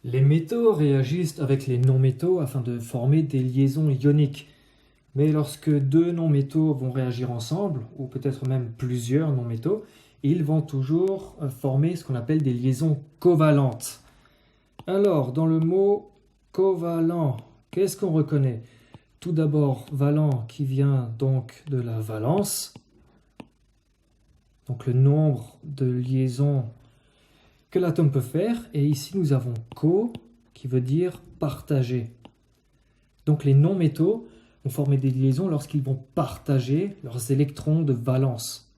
Les métaux réagissent avec les non-métaux afin de former des liaisons ioniques. Mais lorsque deux non-métaux vont réagir ensemble, ou peut-être même plusieurs non-métaux, ils vont toujours former ce qu'on appelle des liaisons covalentes. Alors, dans le mot covalent, qu'est-ce qu'on reconnaît? Tout d'abord, valent qui vient donc de la valence, donc le nombre de liaisons que l'atome peut faire, et ici nous avons co qui veut dire partager. Donc les non-métaux vont former des liaisons lorsqu'ils vont partager leurs électrons de valence.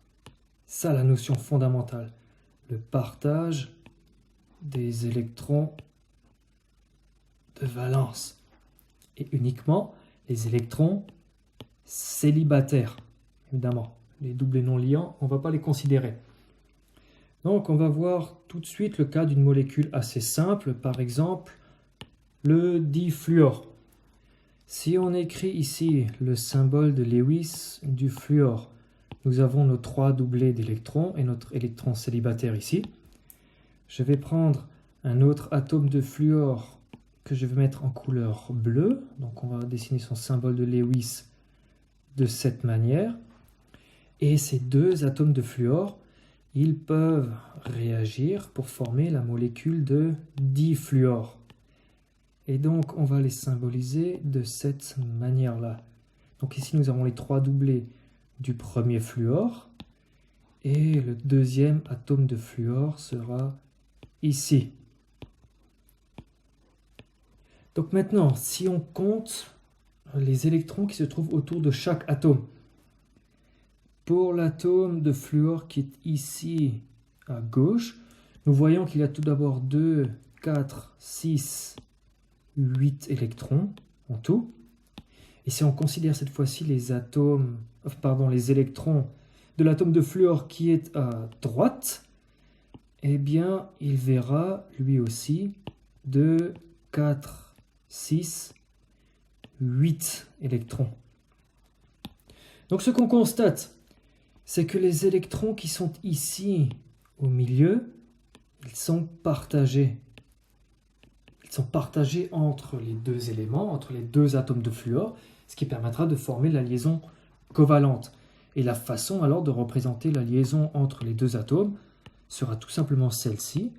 Ça, la notion fondamentale, le partage des électrons de valence. Et uniquement les électrons célibataires, évidemment. Les doubles non liants, on ne va pas les considérer. Donc on va voir tout de suite le cas d'une molécule assez simple, par exemple le difluor. Si on écrit ici le symbole de Lewis du fluor, nous avons nos trois doublés d'électrons et notre électron célibataire ici. Je vais prendre un autre atome de fluor que je vais mettre en couleur bleue. Donc on va dessiner son symbole de Lewis de cette manière. Et ces deux atomes de fluor, ils peuvent réagir pour former la molécule de difluor. Et donc, on va les symboliser de cette manière-là. Donc ici, nous avons les trois doublés du premier fluor. Et le deuxième atome de fluor sera ici. Donc maintenant, si on compte les électrons qui se trouvent autour de chaque atome, pour l'atome de fluor qui est ici à gauche, nous voyons qu'il y a tout d'abord 2, 4, 6, 8 électrons en tout. Et si on considère cette fois-ci les électrons de l'atome de fluor qui est à droite, eh bien, il verra lui aussi 2, 4, 6, 8 électrons. Donc ce qu'on constate, c'est que les électrons qui sont ici au milieu, ils sont partagés. Ils sont partagés entre les deux éléments, entre les deux atomes de fluor, ce qui permettra de former la liaison covalente. Et la façon alors de représenter la liaison entre les deux atomes sera tout simplement celle-ci.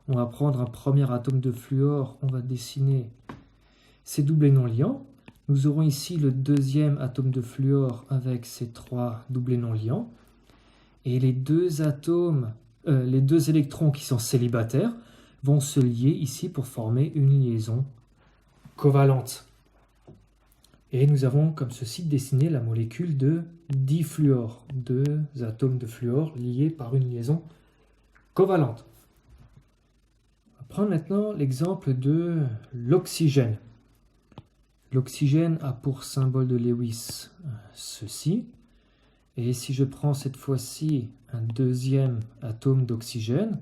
On va prendre un premier atome de fluor, on va dessiner ces doublés non liants. Nous aurons ici le deuxième atome de fluor avec ses trois doublés non liants. Et les deux électrons qui sont célibataires vont se lier ici pour former une liaison covalente. Et nous avons comme ceci dessiné la molécule de difluor, deux atomes de fluor liés par une liaison covalente. On va prendre maintenant l'exemple de l'oxygène. L'oxygène a pour symbole de Lewis ceci. Et si je prends cette fois-ci un deuxième atome d'oxygène,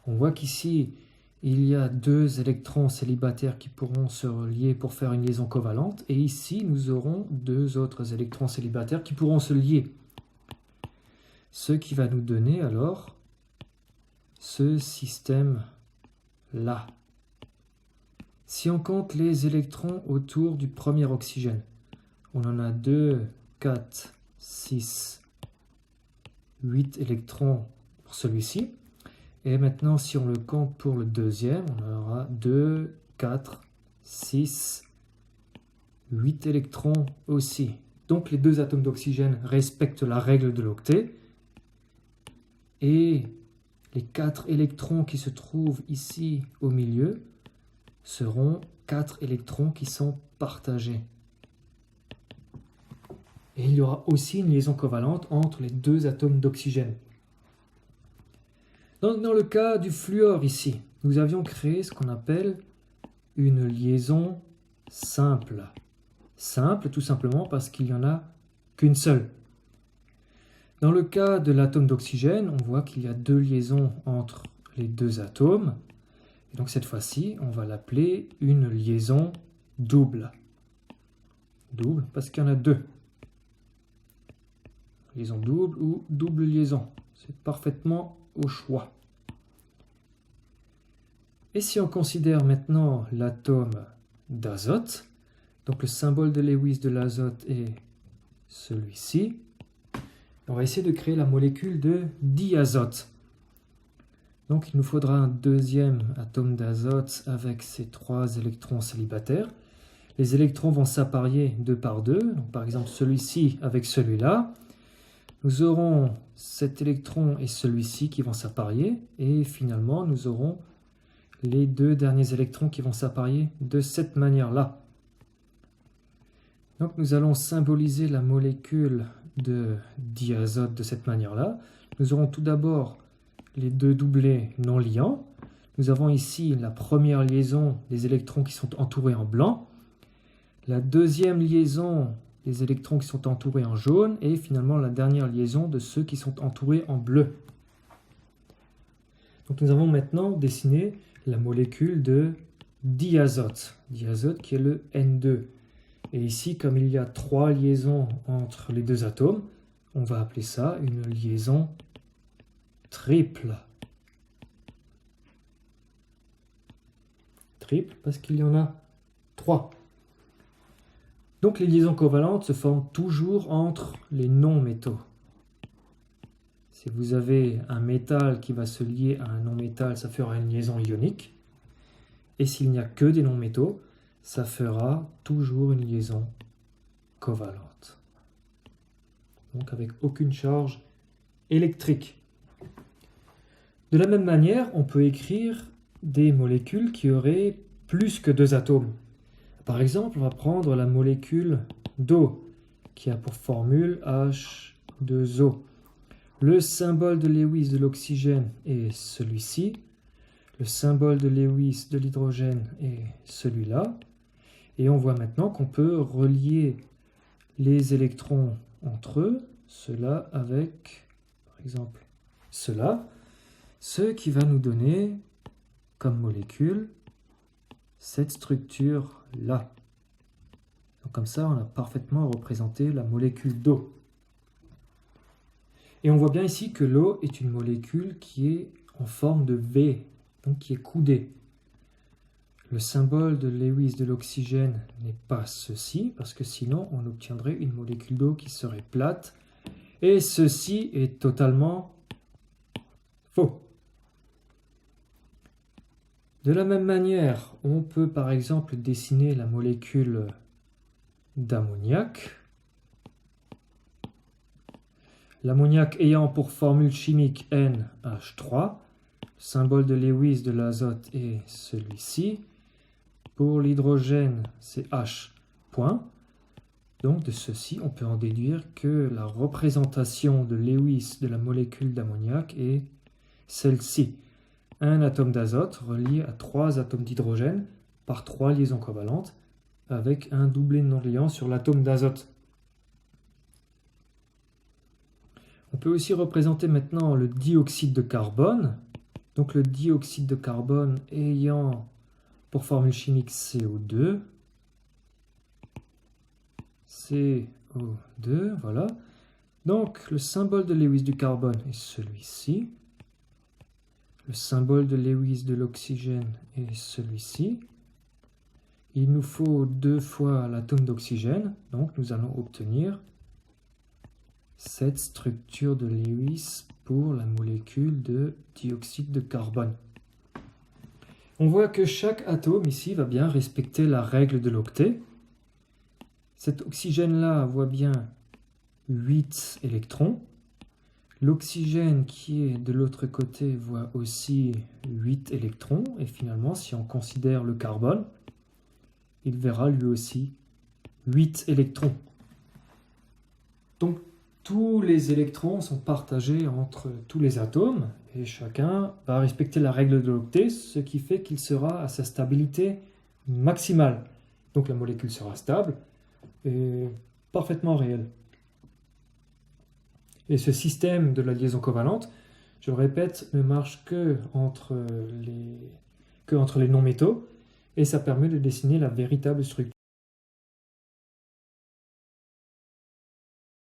on voit qu'ici, il y a deux électrons célibataires qui pourront se relier pour faire une liaison covalente. Et ici, nous aurons deux autres électrons célibataires qui pourront se lier. Ce qui va nous donner alors ce système-là. Si on compte les électrons autour du premier oxygène, on en a 2, 4, 6, 8 électrons pour celui-ci. Et maintenant, si on le compte pour le deuxième, on aura 2, 4, 6, 8 électrons aussi. Donc les deux atomes d'oxygène respectent la règle de l'octet. Et les 4 électrons qui se trouvent ici au milieu seront 4 électrons qui sont partagés. Et il y aura aussi une liaison covalente entre les deux atomes d'oxygène. Donc dans le cas du fluor ici, nous avions créé ce qu'on appelle une liaison simple. Simple tout simplement parce qu'il n'y en a qu'une seule. Dans le cas de l'atome d'oxygène, on voit qu'il y a deux liaisons entre les deux atomes. Et donc cette fois-ci, on va l'appeler une liaison double. Double parce qu'il y en a deux. Liaison double ou double liaison. C'est parfaitement au choix. Et si on considère maintenant l'atome d'azote, donc le symbole de Lewis de l'azote est celui-ci, on va essayer de créer la molécule de diazote. Donc il nous faudra un deuxième atome d'azote avec ces 3 électrons célibataires. Les électrons vont s'apparier 2 par 2, donc par exemple celui-ci avec celui-là. Nous aurons cet électron et celui-ci qui vont s'apparier, et finalement nous aurons les 2 derniers électrons qui vont s'apparier de cette manière-là. Donc nous allons symboliser la molécule de diazote de cette manière-là. Nous aurons tout d'abord les 2 doublés non liants. Nous avons ici la première liaison des électrons qui sont entourés en blanc, la deuxième liaison des électrons qui sont entourés en jaune, et finalement la dernière liaison de ceux qui sont entourés en bleu. Donc nous avons maintenant dessiné la molécule de diazote, diazote qui est le N2. Et ici, comme il y a 3 liaisons entre les 2 atomes, on va appeler ça une liaison triple. Triple parce qu'il y en a 3. Donc les liaisons covalentes se forment toujours entre les non-métaux. Si vous avez un métal qui va se lier à un non-métal, ça fera une liaison ionique. Et s'il n'y a que des non-métaux, ça fera toujours une liaison covalente. Donc avec aucune charge électrique. De la même manière, on peut écrire des molécules qui auraient plus que 2 atomes. Par exemple, on va prendre la molécule d'eau, qui a pour formule H2O. Le symbole de Lewis de l'oxygène est celui-ci. Le symbole de Lewis de l'hydrogène est celui-là. Et on voit maintenant qu'on peut relier les électrons entre eux, cela avec, par exemple, cela, ce qui va nous donner comme molécule cette structure-là. Donc comme ça, on a parfaitement représenté la molécule d'eau. Et on voit bien ici que l'eau est une molécule qui est en forme de V, donc qui est coudée. Le symbole de Lewis de l'oxygène n'est pas ceci, parce que sinon on obtiendrait une molécule d'eau qui serait plate. Et ceci est totalement faux. De la même manière, on peut par exemple dessiner la molécule d'ammoniac. L'ammoniac ayant pour formule chimique NH3, le symbole de Lewis de l'azote est celui-ci. Pour l'hydrogène, c'est H point. Donc de ceci, on peut en déduire que la représentation de Lewis de la molécule d'ammoniac est celle-ci. Un atome d'azote relié à 3 atomes d'hydrogène par 3 liaisons covalentes avec un doublé non liant sur l'atome d'azote. On peut aussi représenter maintenant le dioxyde de carbone. Donc le dioxyde de carbone ayant pour formule chimique CO2. CO2, voilà. Donc le symbole de Lewis du carbone est celui-ci. Le symbole de Lewis de l'oxygène est celui-ci. Il nous faut 2 fois l'atome d'oxygène, donc nous allons obtenir cette structure de Lewis pour la molécule de dioxyde de carbone. On voit que chaque atome ici va bien respecter la règle de l'octet. Cet oxygène-là voit bien 8 électrons. L'oxygène qui est de l'autre côté voit aussi 8 électrons. Et finalement, si on considère le carbone, il verra lui aussi 8 électrons. Donc, tous les électrons sont partagés entre tous les atomes et chacun va respecter la règle de l'octet, ce qui fait qu'il sera à sa stabilité maximale. Donc, la molécule sera stable et parfaitement réelle. Et ce système de la liaison covalente, je le répète, ne marche que entre les non-métaux et ça permet de dessiner la véritable structure